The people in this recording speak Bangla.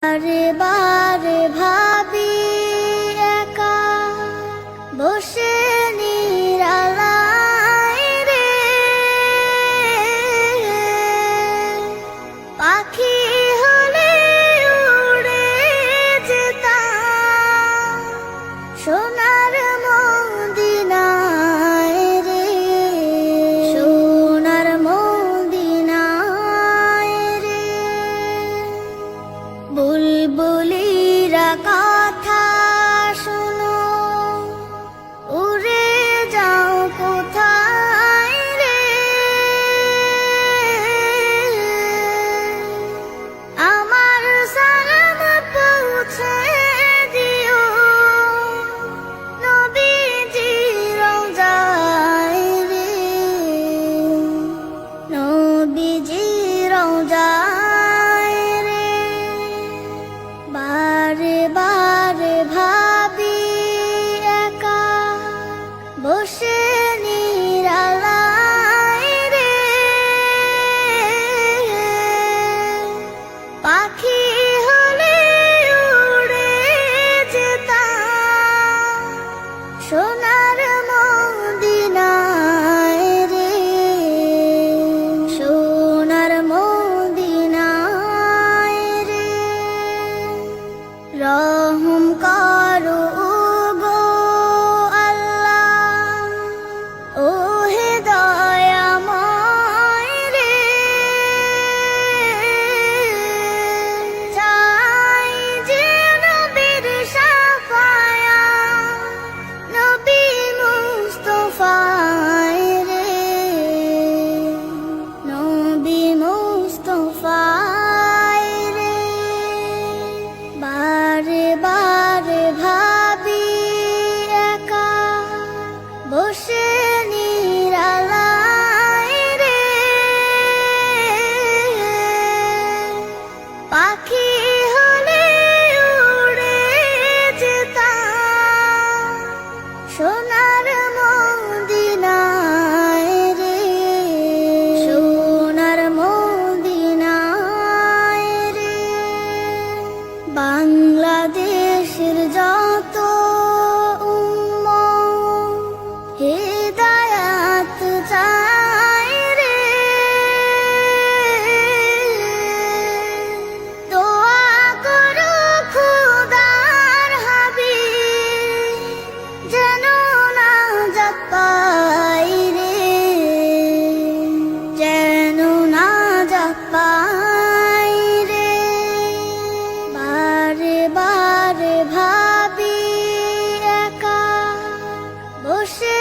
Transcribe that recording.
বারে বারে ভাবি একা বসে নিরালায় রে, পাখি হলে উড়ে যেতাম সোনার মদিনায় রে, সোনার মদিনায় রে। বুলবুলিরা কথা শোনো, উড়ে যাও কোথায় রে, আমার সালাম পৌঁছে দিও নবীজি রওজায় রে, নবীজি রওজায় রে। বারে বারে ভাবি একা বসে নিরালায় রে, পাখি হলে উড়ে যেতাম সোনার মদিনায় রে, সোনার মদিনায় রে। রহম করো গো আল্লাহ, ও হে দয়াময় রে, চাই যে নবীর শাফায়াত, নবী মুস্তাফায় রে, নবী মুস্তাফায় রে। বারে বারে ভাবি একা বসে নিরালায় রে, পাখি হলে উড়ে যেতাম সোনার মদিনায় রে, সোনার মদিনায় রে। বাংলাদেশের যত উম্মত হিদায়াত চায় রে, দোয়া করো খোদার হাবিব যেন নাজাত পাই রে, যেন নাজাত পাই রে। বারে বারে ভাবি একা বসে